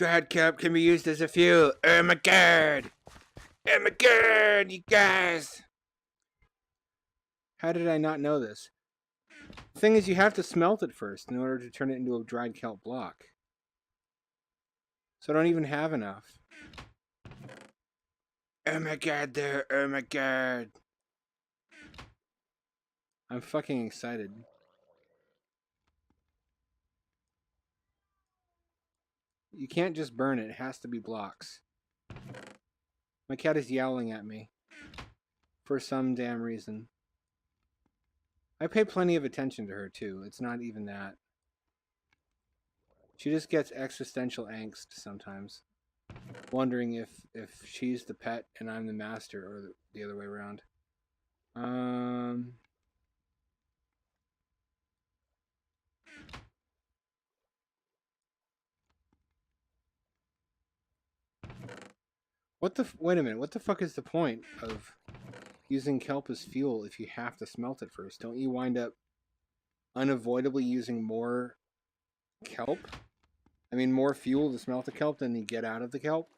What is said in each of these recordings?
Dried kelp can be used as a fuel. Oh my god! Oh my god, you guys! How did I not know this? The thing is, you have to smelt it first in order to turn it into a dried kelp block. So I don't even have enough. Oh my god, there! Oh my god! I'm fucking excited. You can't just burn it, it has to be blocks. My cat is yowling at me. For some damn reason. I pay plenty of attention to her too, it's not even that. She just gets existential angst sometimes. Wondering if she's the pet and I'm the master, or the other way around. Wait a minute, what the fuck is the point of using kelp as fuel if you have to smelt it first? Don't you wind up unavoidably using more kelp? I mean, more fuel to smelt the kelp than you get out of the kelp?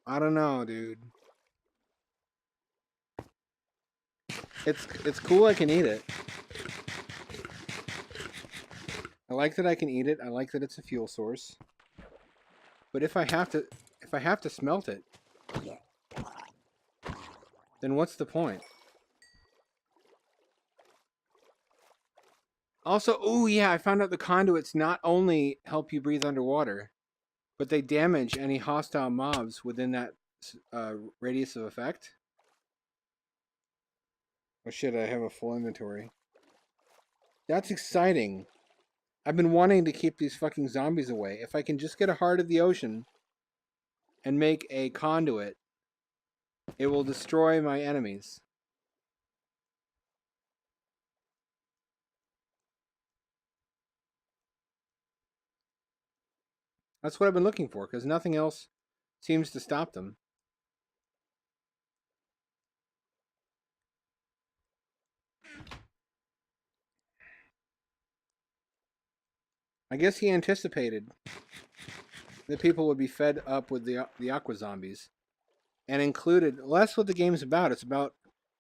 I don't know, dude. It's cool I can eat it. I like that I can eat it. I like that it's a fuel source. But if I have to smelt it, then what's the point? Also, oh yeah, I found out the conduits not only help you breathe underwater, but they damage any hostile mobs within that radius of effect. Oh shit, I have a full inventory. That's exciting. I've been wanting to keep these fucking zombies away. If I can just get a heart of the ocean and make a conduit, it will destroy my enemies. That's what I've been looking for, because nothing else seems to stop them. I guess he anticipated that people would be fed up with the aqua zombies, and included. Well, that's what the game's about. It's about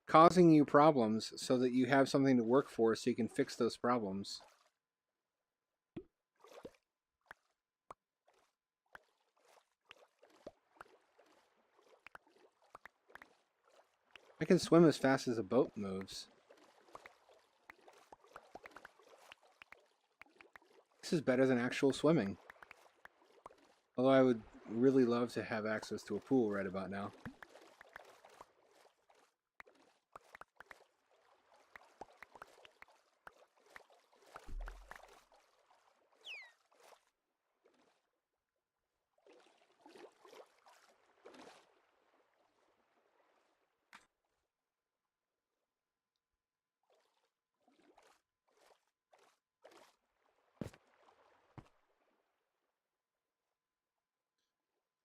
causing you problems so that you have something to work for, so you can fix those problems. I can swim as fast as a boat moves. This is better than actual swimming. Although I would really love to have access to a pool right about now.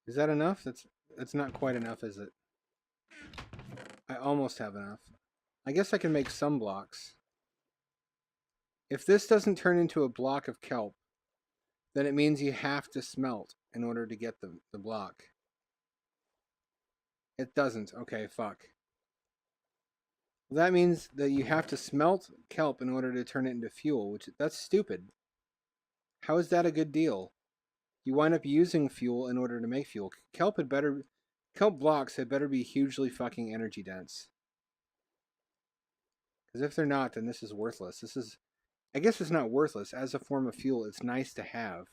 Is that enough? That's not quite enough, is it? I almost have enough. I guess I can make some blocks. If this doesn't turn into a block of kelp, then it means you have to smelt in order to get the block. It doesn't. Okay, fuck. Well, that means that you have to smelt kelp in order to turn it into fuel, which that's stupid. How is that a good deal? You wind up using fuel in order to make fuel. Kelp blocks had better be hugely fucking energy dense. Because if they're not, then this is worthless. I guess it's not worthless. As a form of fuel, it's nice to have.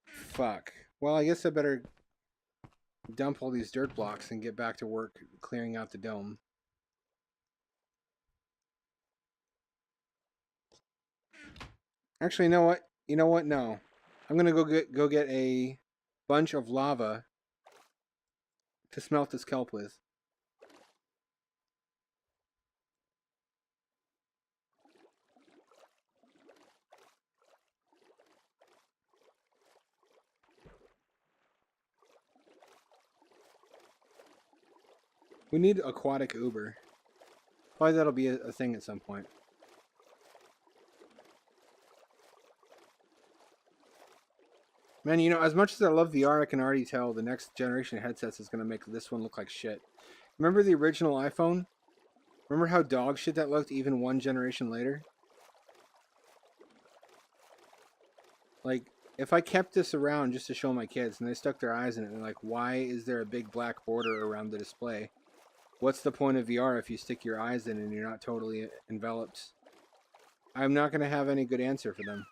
Fuck. Well, I guess I better dump all these dirt blocks and get back to work clearing out the dome. Actually, you know what? You know what? No. I'm gonna go get a bunch of lava to smelt this kelp with. We need aquatic Uber. Probably that'll be a thing at some point. Man, you know, as much as I love VR, I can already tell the next generation of headsets is going to make this one look like shit. Remember the original iPhone? Remember how dog shit that looked even one generation later? Like, if I kept this around just to show my kids and they stuck their eyes in it and like, why is there a big black border around the display? What's the point of VR if you stick your eyes in and you're not totally enveloped? I'm not going to have any good answer for them.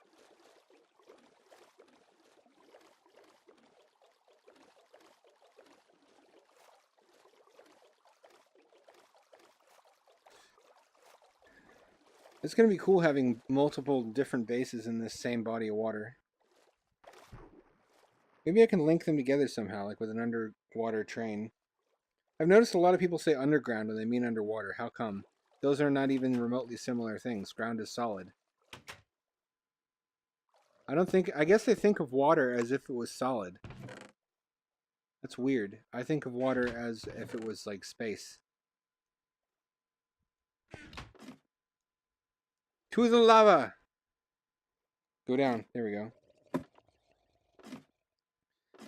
It's going to be cool having multiple different bases in this same body of water. Maybe I can link them together somehow, like with an underwater train. I've noticed a lot of people say underground when they mean underwater. How come? Those are not even remotely similar things. Ground is solid. I guess they think of water as if it was solid. That's weird. I think of water as if it was like space. To the lava! Go down. There we go.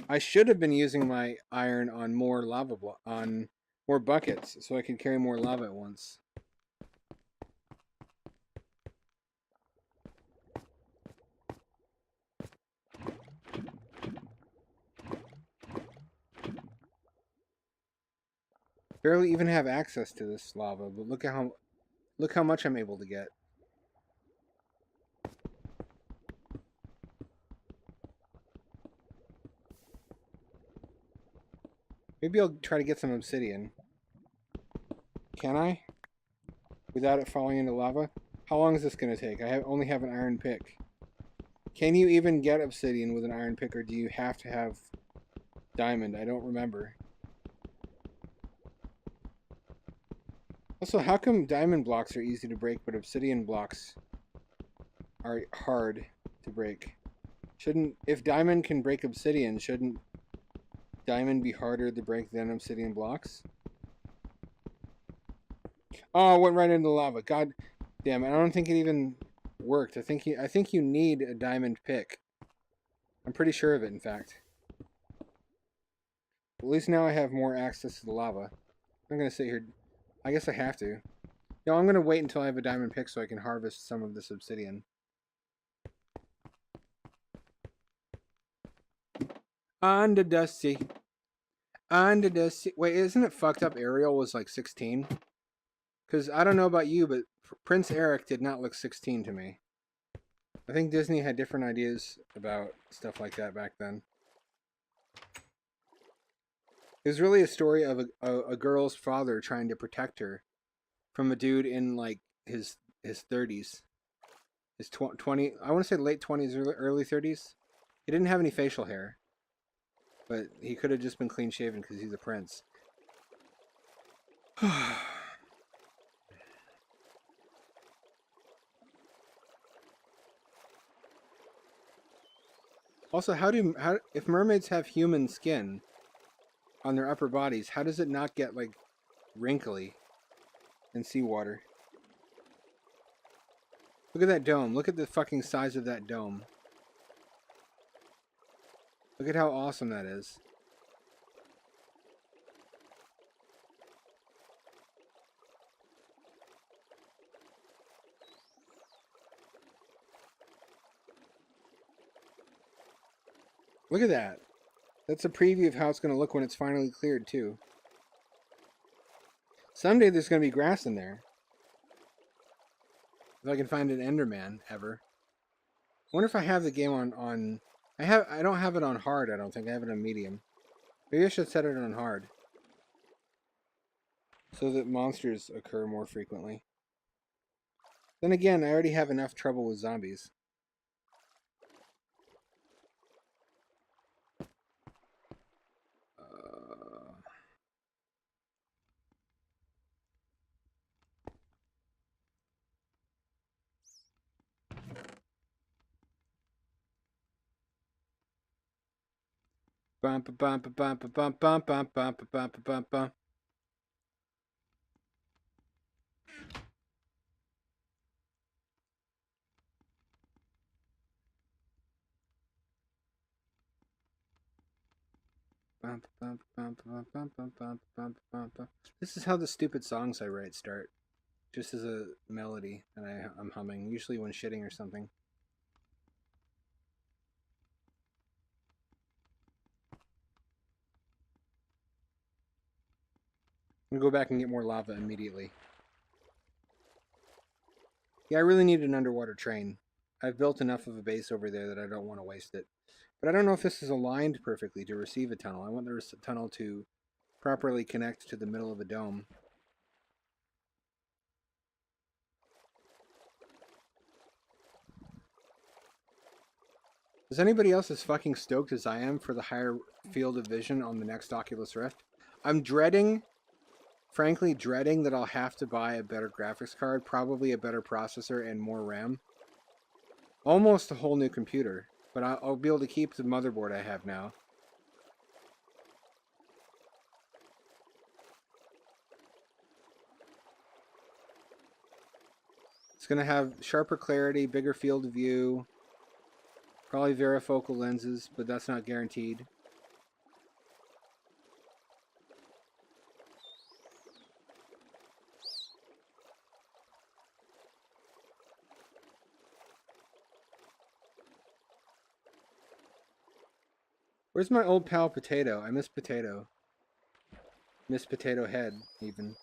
I should have been using my iron on more on more buckets so I could carry more lava at once. Barely even have access to this lava, but look how much I'm able to get. Maybe I'll try to get some obsidian. Can I? Without it falling into lava? How long is this going to take? I only have an iron pick. Can you even get obsidian with an iron pick, or do you have to have diamond? I don't remember. Also, how come diamond blocks are easy to break, but obsidian blocks are hard to break? If diamond can break obsidian, shouldn't diamond be harder to break than obsidian blocks? Oh, it went right into lava. God damn it. I don't think it even worked. I think you need a diamond pick. I'm pretty sure of it, in fact. At least now I have more access to the lava. I'm going to sit here. I guess I have to. No, I'm going to wait until I have a diamond pick so I can harvest some of this obsidian. Under the sea. Under the sea. Wait, isn't it fucked up Ariel was like 16? Because I don't know about you, but Prince Eric did not look 16 to me. I think Disney had different ideas about stuff like that back then. It was really a story of a girl's father trying to protect her from a dude in like his 30s. His 20, I want to say late 20s, early 30s. He didn't have any facial hair. But he could have just been clean shaven because he's a prince. Also, if mermaids have human skin on their upper bodies, how does it not get like wrinkly in seawater? Look at that dome. Look at the fucking size of that dome. Look at how awesome that is. Look at that. That's a preview of how it's going to look when it's finally cleared, too. Someday there's going to be grass in there. If I can find an Enderman, ever. I wonder if I have the game on... I don't have it on hard, I don't think. I have it on medium. Maybe I should set it on hard. So that monsters occur more frequently. Then again, I already have enough trouble with zombies. Bum bum bum bum bum bum bum bum bum bum bum bum. This is how the stupid songs I write start. Just as a melody, and I'm humming, usually when shitting or something. I'm gonna go back and get more lava immediately. Yeah, I really need an underwater train. I've built enough of a base over there that I don't want to waste it. But I don't know if this is aligned perfectly to receive a tunnel. I want the tunnel to properly connect to the middle of a dome. Is anybody else as fucking stoked as I am for the higher field of vision on the next Oculus Rift? I'm dreading, frankly dreading that I'll have to buy a better graphics card, probably a better processor and more RAM. Almost a whole new computer, but I'll be able to keep the motherboard I have now. It's going to have sharper clarity, bigger field of view, probably varifocal lenses, but that's not guaranteed. Where's my old pal Potato? I miss Potato. Miss Potato Head, even.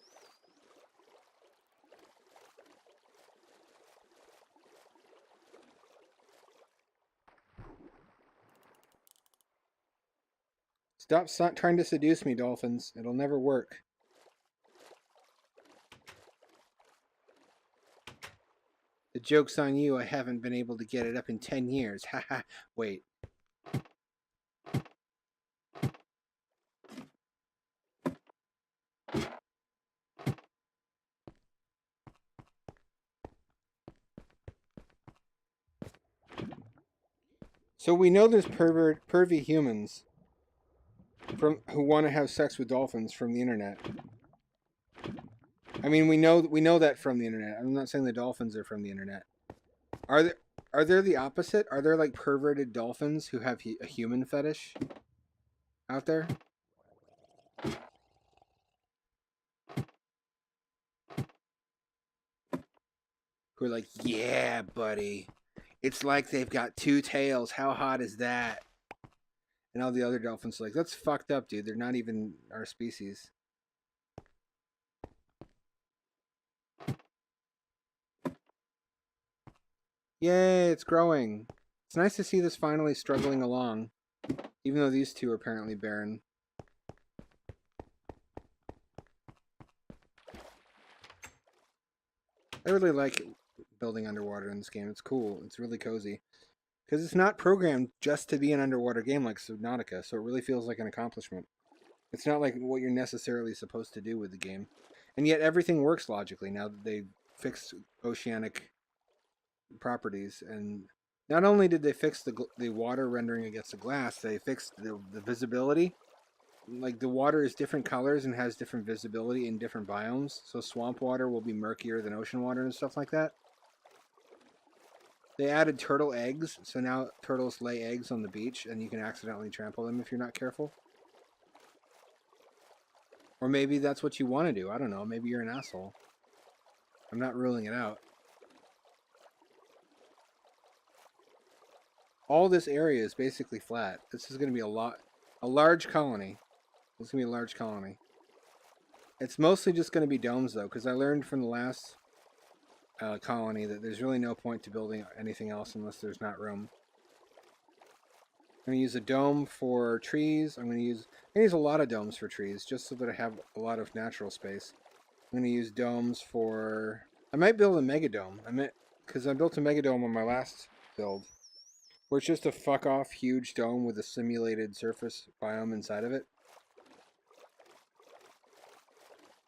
Stop trying to seduce me, dolphins. It'll never work. The joke's on you. I haven't been able to get it up in 10 years. Haha. Wait. So we know there's pervy humans who want to have sex with dolphins from the internet. I mean, we know that from the internet. I'm not saying the dolphins are from the internet. Are there the opposite? Are there like perverted dolphins who have a human fetish out there? Who are like, yeah, buddy. It's like they've got two tails. How hot is that? And all the other dolphins are like, that's fucked up, dude. They're not even our species. Yay, it's growing. It's nice to see this finally struggling along, even though these two are apparently barren. I really like building underwater in this game. It's cool. It's really cozy. Because it's not programmed just to be an underwater game like Subnautica, so it really feels like an accomplishment. It's not like what you're necessarily supposed to do with the game. And yet everything works logically now that they've fixed oceanic properties. And not only did they fix the water rendering against the glass, they fixed the visibility. Like the water is different colors and has different visibility in different biomes. So swamp water will be murkier than ocean water and stuff like that. They added turtle eggs, so now turtles lay eggs on the beach and you can accidentally trample them if you're not careful. Or maybe that's what you want to do. I don't know. Maybe you're an asshole. I'm not ruling it out. All this area is basically flat. This is going to be a large colony. This is going to be a large colony. It's mostly just going to be domes, though, because I learned from the last colony that there's really no point to building anything else unless there's not room. I'm going to use a dome for trees. I'm going to use a lot of domes for trees just so that I have a lot of natural space. I'm going to use domes for... I might build a mega dome. Because I built a mega dome on my last build, where it's just a fuck off huge dome with a simulated surface biome inside of it.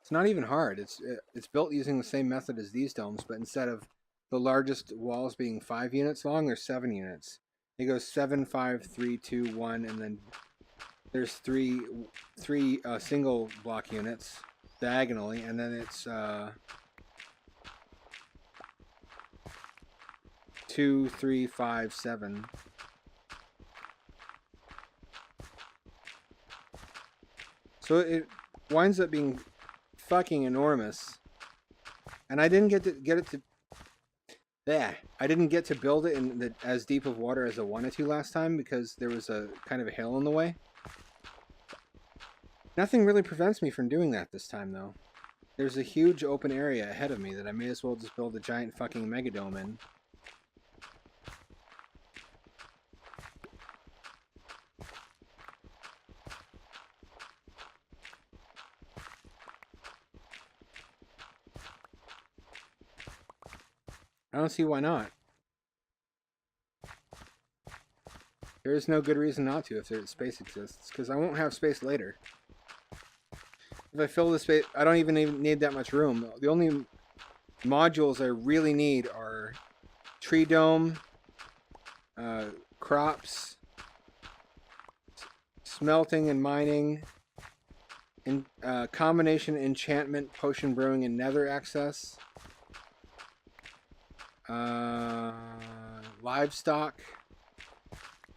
It's not even hard. It's built using the same method as these domes, but instead of the largest walls being 5 units long, there's 7 units. It goes 7, 5, 3, 2, 1, and then there's three single block units diagonally, and then it's 2, 3, 5, 7. So it winds up being fucking enormous. And I didn't get it to I didn't get to build it in as deep of water as I wanted to last time because there was a kind of a hill in the way. Nothing really prevents me from doing that this time, though. There's a huge open area ahead of me that I may as well just build a giant fucking megadome in. I don't see why not. There is no good reason not to if there's space exists, because I won't have space later. If I fill the space, I don't even need that much room. The only modules I really need are tree dome, crops, smelting and mining, and combination enchantment, potion brewing, and nether access. Livestock.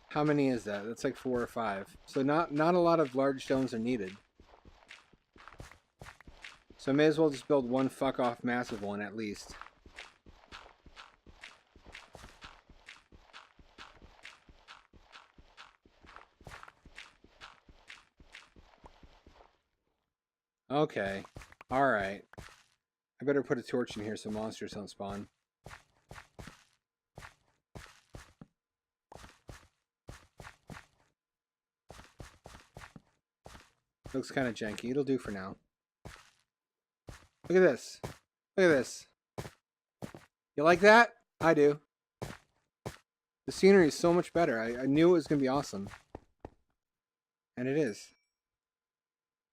How many is that? That's like 4 or 5. So not a lot of large stones are needed. So I may as well just build one fuck off massive one at least. Okay. Alright. I better put a torch in here so monsters don't spawn. Looks kind of janky. It'll do for now. Look at this. Look at this. You like that? I do. The scenery is so much better. I knew it was going to be awesome. And it is.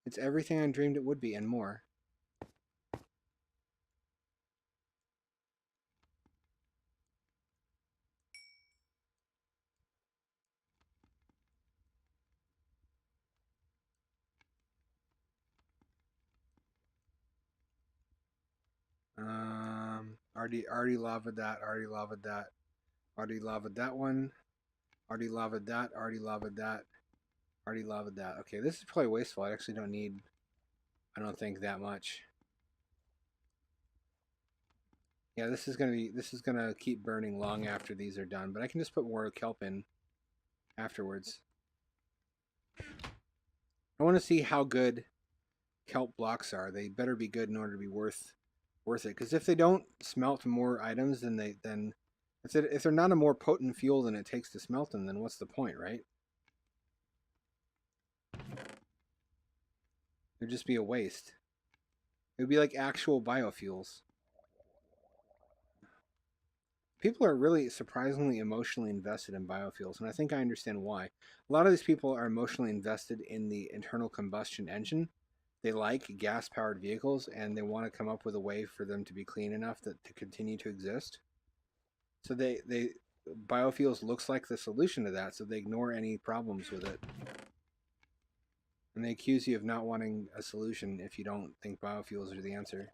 It's everything I dreamed it would be and more. Already lavaed that, already lavaed that, already lavaed that one, already lavaed that, already lavaed that, already lavaed that. Okay, this is probably wasteful. I actually don't need, I don't think that much. Yeah, this is gonna keep burning long after these are done, but I can just put more kelp in afterwards. I want to see how good kelp blocks are. They better be good in order to be worth it. Because if they don't smelt more items, then if they're not a more potent fuel than it takes to smelt them, then what's the point, right? It'd just be a waste. It would be like actual biofuels. People are really surprisingly emotionally invested in biofuels, and I think I understand why. A lot of these people are emotionally invested in the internal combustion engine. They like gas-powered vehicles, and they want to come up with a way for them to be clean enough to continue to exist. So biofuels looks like the solution to that, so they ignore any problems with it. And they accuse you of not wanting a solution if you don't think biofuels are the answer.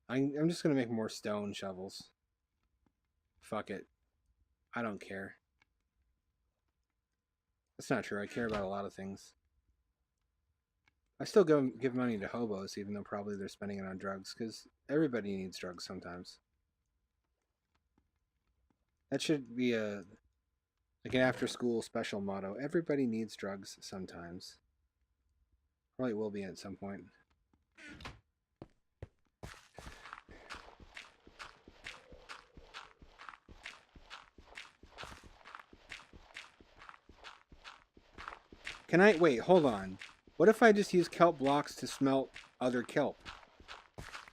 I'm just going to make more stone shovels. Fuck it. I don't care. That's not true. I care about a lot of things. I still give money to hobos, even though probably they're spending it on drugs, because everybody needs drugs sometimes. That should be like an after-school special motto. Everybody needs drugs sometimes. Probably will be at some point. Wait, hold on. What if I just use kelp blocks to smelt other kelp?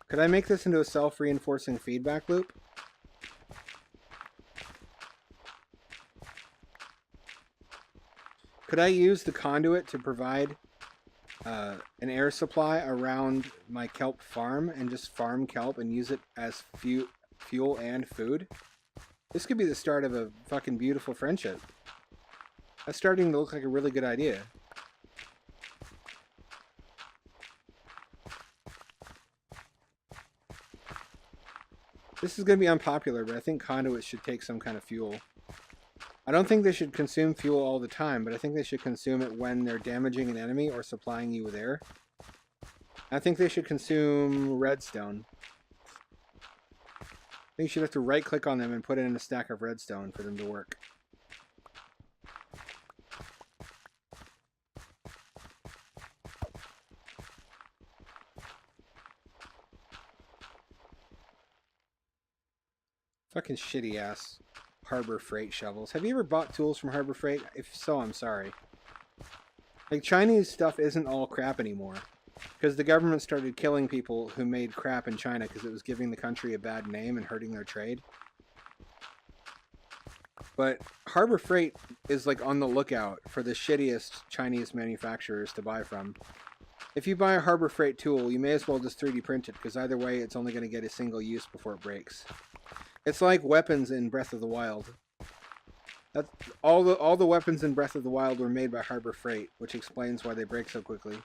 Could I make this into a self-reinforcing feedback loop? Could I use the conduit to provide an air supply around my kelp farm and just farm kelp and use it as fuel and food? This could be the start of a fucking beautiful friendship. That's starting to look like a really good idea. This is going to be unpopular, but I think conduits should take some kind of fuel. I don't think they should consume fuel all the time, but I think they should consume it when they're damaging an enemy or supplying you with air. I think they should consume redstone. I think you should have to right-click on them and put it in a stack of redstone for them to work. Fucking shitty-ass Harbor Freight shovels. Have you ever bought tools from Harbor Freight? If so, I'm sorry. Like, Chinese stuff isn't all crap anymore. Because the government started killing people who made crap in China because it was giving the country a bad name and hurting their trade. But Harbor Freight is like on the lookout for the shittiest Chinese manufacturers to buy from. If you buy a Harbor Freight tool, you may as well just 3D print it, because either way it's only going to get a single use before it breaks. It's like weapons in Breath of the Wild. That's, all the weapons in Breath of the Wild were made by Harbor Freight, which explains why they break so quickly.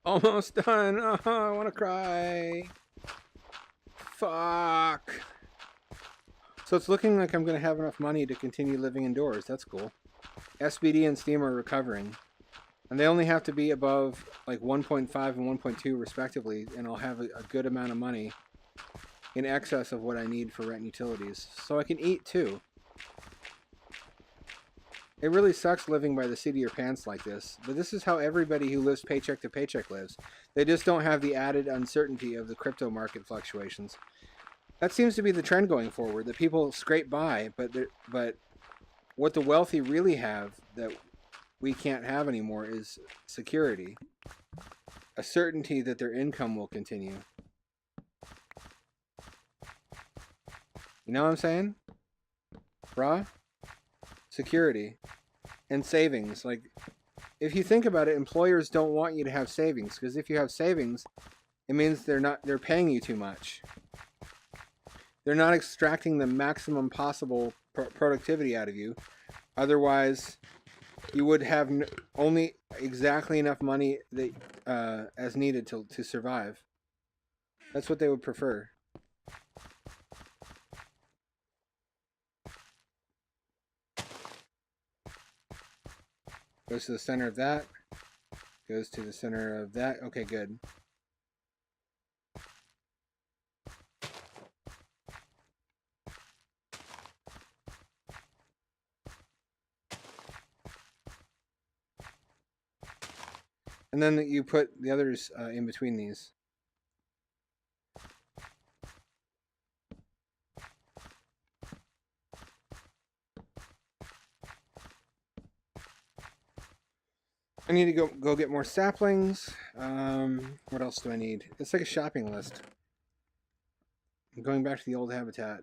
Almost done. Oh, I want to cry. Fuck. So it's looking like I'm going to have enough money to continue living indoors. That's cool. SBD and Steam are recovering. And they only have to be above like 1.5 and 1.2 respectively, and I'll have a good amount of money in excess of what I need for rent and utilities. So I can eat too. It really sucks living by the seat of your pants like this, but this is how everybody who lives paycheck to paycheck lives. They just don't have the added uncertainty of the crypto market fluctuations. That seems to be the trend going forward, that people scrape by, but what the wealthy really have that we can't have anymore is security. A certainty that their income will continue. You know what I'm saying? Brah? Security. And savings. Like, if you think about it, employers don't want you to have savings, because if you have savings, it means they're paying you too much. They're not extracting the maximum possible productivity out of you. Otherwise, you would have only exactly enough money that as needed to survive. That's what they would prefer. Goes to the center of that. Goes to the center of that. Okay, good. And then you put the others in between these. I need to go get more saplings. What else do I need? It's like a shopping list. I'm going back to the old habitat.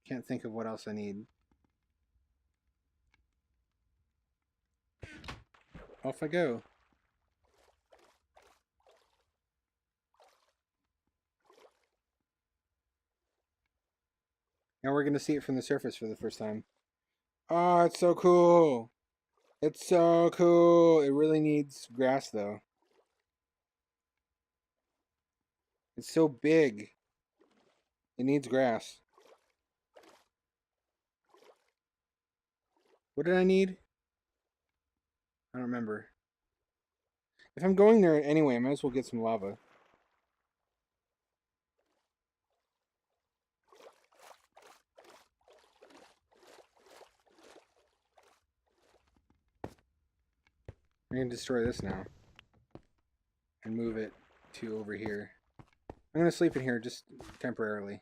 Can't think of what else I need. Off I go. Now we're going to see it from the surface for the first time. Oh, it's so cool. It's so cool. It really needs grass, though. It's so big. It needs grass. What did I need? I don't remember. If I'm going there anyway, I might as well get some lava. I'm going to destroy this now. And move it to over here. I'm going to sleep in here just temporarily.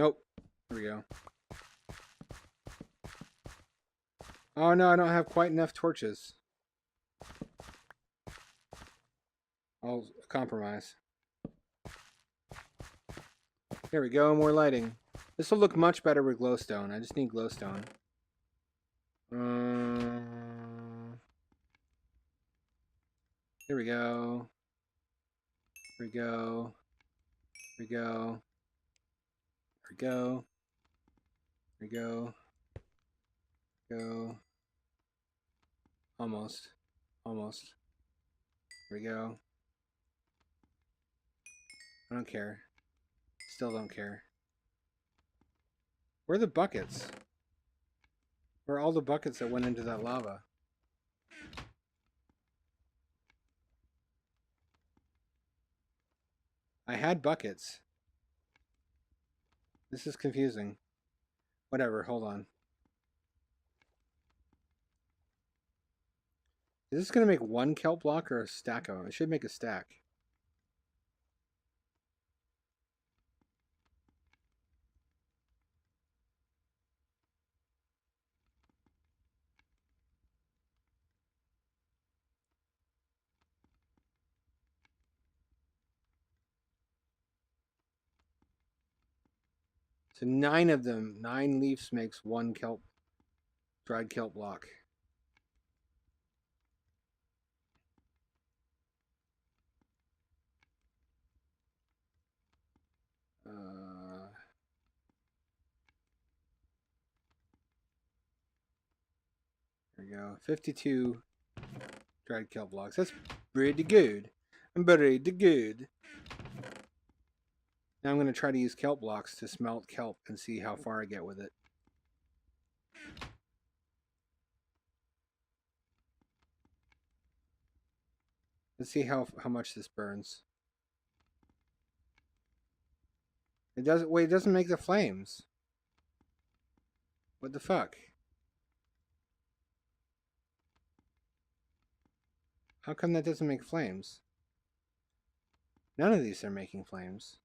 Nope. There we go. Oh no, I don't have quite enough torches. I'll compromise. There we go, more lighting. This will look much better with glowstone. I just need glowstone. Here we go. Here we go. Here we go. Here we go. Here we go. Go. Almost. Almost. Here we go. I don't care. Still don't care. Where are the buckets? Where are all the buckets that went into that lava? I had buckets. This is confusing. Whatever, hold on. Is this going to make one kelp block or a stack of them? It should make a stack. So 9 of them, 9 leaves makes 1 kelp, dried kelp block. There we go. 52 dried kelp blocks. That's pretty good. Pretty good. Now I'm going to try to use kelp blocks to smelt kelp and see how far I get with it. Let's see how much this burns. It doesn't. Wait, it doesn't make the flames. What the fuck? How come that doesn't make flames? None of these are making flames.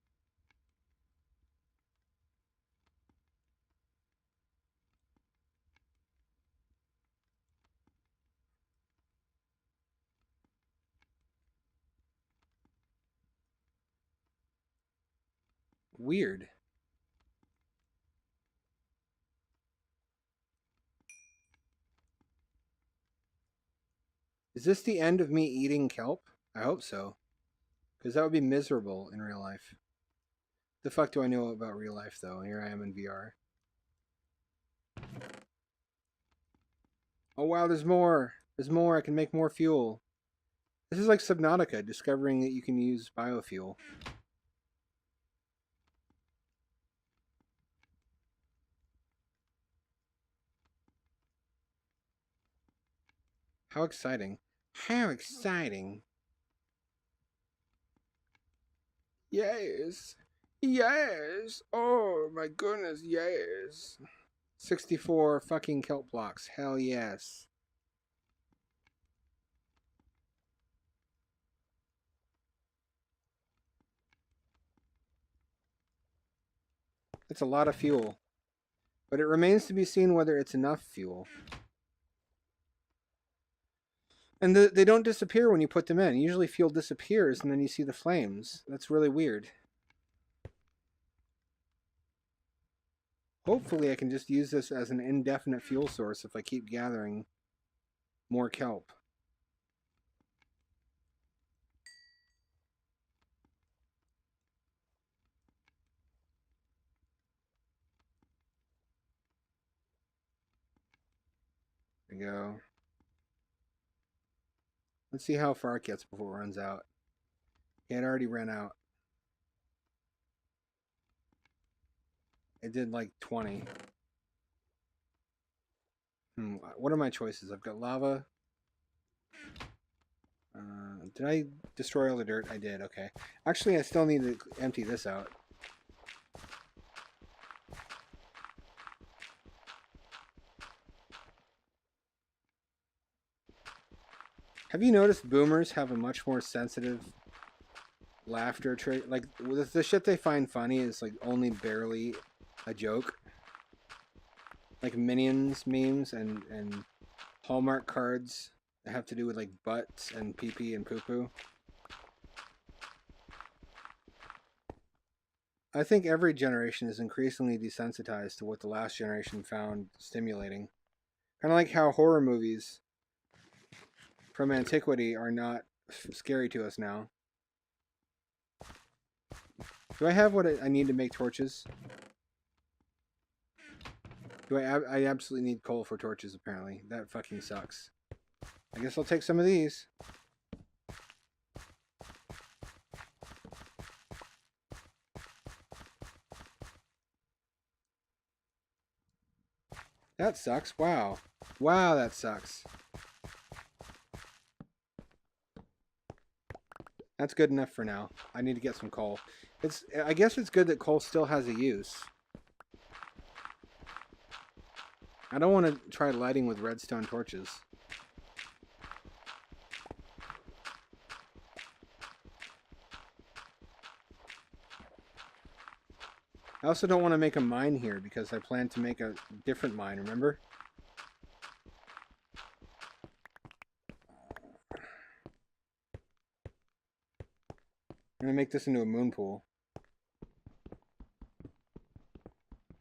Weird. Is this the end of me eating kelp? I hope so. Because that would be miserable in real life. The fuck do I know about real life, though? Here I am in VR. Oh wow, there's more. There's more. I can make more fuel. This is like Subnautica, discovering that you can use biofuel. How exciting. How exciting. Yes. Yes. Oh my goodness, yes. 64 fucking kelp blocks. Hell yes. It's a lot of fuel. But it remains to be seen whether it's enough fuel. And they don't disappear when you put them in. Usually fuel disappears and then you see the flames. That's really weird. Hopefully I can just use this as an indefinite fuel source if I keep gathering more kelp. There we go. Let's see how far it gets before it runs out. Yeah, it already ran out. It did like 20. What are my choices? I've got lava. Did I destroy all the dirt? I did, okay. Actually, I still need to empty this out. Have you noticed boomers have a much more sensitive laughter trait? Like, the shit they find funny is like only barely a joke. Like Minions memes and Hallmark cards that have to do with like butts and pee-pee and poo-poo. I think every generation is increasingly desensitized to what the last generation found stimulating. Kind of like how horror movies from antiquity are not scary to us now. Do I have what I need to make torches? Do I absolutely need coal for torches, apparently. That fucking sucks. I guess I'll take some of these. That sucks. Wow. Wow, that sucks. That's good enough for now. I need to get some coal. I guess it's good that coal still has a use. I don't want to try lighting with redstone torches. I also don't want to make a mine here because I plan to make a different mine, remember? I'm going to make this into a moon pool.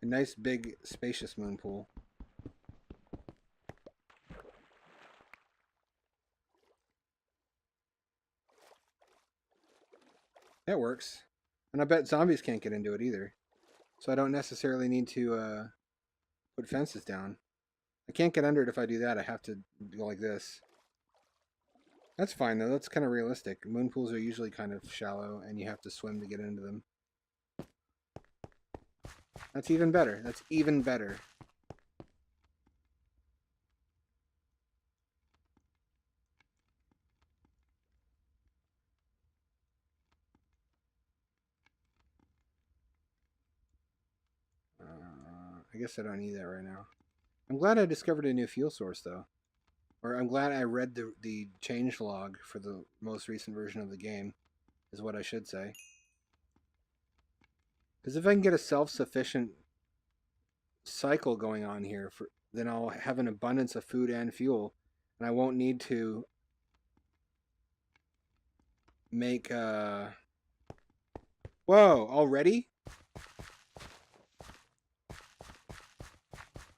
A nice, big, spacious moon pool. That works. And I bet zombies can't get into it either. So I don't necessarily need to put fences down. I can't get under it if I do that. I have to go like this. That's fine, though. That's kind of realistic. Moon pools are usually kind of shallow, and you have to swim to get into them. That's even better. That's even better. I guess I don't need that right now. I'm glad I discovered a new fuel source, though. Or I'm glad I read the change log for the most recent version of the game, is what I should say. Because if I can get a self-sufficient cycle going on here, then I'll have an abundance of food and fuel, and I won't need to make Whoa, already?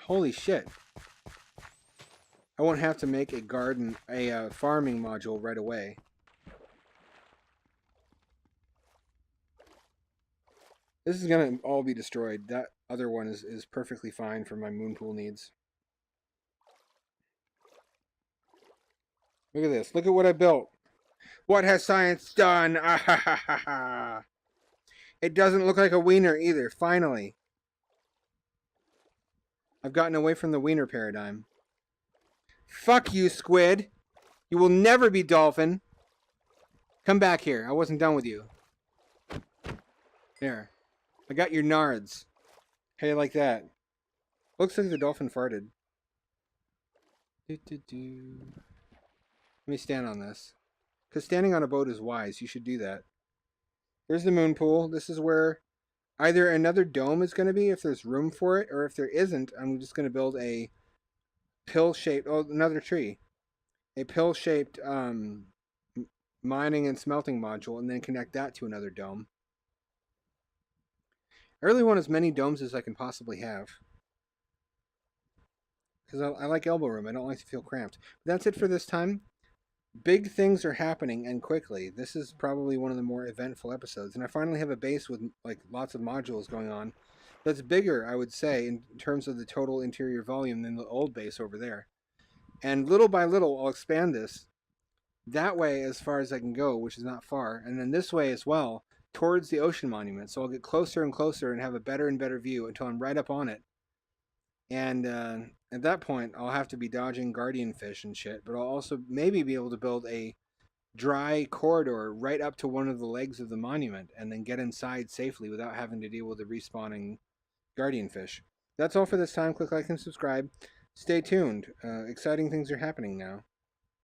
Holy shit. I won't have to make a farming module right away. This is gonna all be destroyed. That other one is perfectly fine for my moon pool needs. Look at this. Look at what I built. What has science done? Ah, ha, ha, ha, ha. It doesn't look like a wiener either, finally. I've gotten away from the wiener paradigm. Fuck you, squid. You will never be dolphin. Come back here. I wasn't done with you. There. I got your nards. How you like that? Looks like the dolphin farted. Let me stand on this. Because standing on a boat is wise. You should do that. Here's the moon pool. This is where either another dome is going to be if there's room for it, or if there isn't, I'm just going to build a pill-shaped, another tree. A pill-shaped mining and smelting module, and then connect that to another dome. I really want as many domes as I can possibly have. Because I like elbow room. I don't like to feel cramped. But that's it for this time. Big things are happening and quickly. This is probably one of the more eventful episodes. And I finally have a base with like lots of modules going on. That's bigger, I would say, in terms of the total interior volume than the old base over there. And little by little, I'll expand this that way as far as I can go, which is not far. And then this way as well, towards the ocean monument. So I'll get closer and closer and have a better and better view until I'm right up on it. And at that point, I'll have to be dodging guardian fish and shit, but I'll also maybe be able to build a dry corridor right up to one of the legs of the monument and then get inside safely without having to deal with the respawning guardian fish. That's all for this time. Click like and subscribe. Stay tuned. Exciting things are happening now.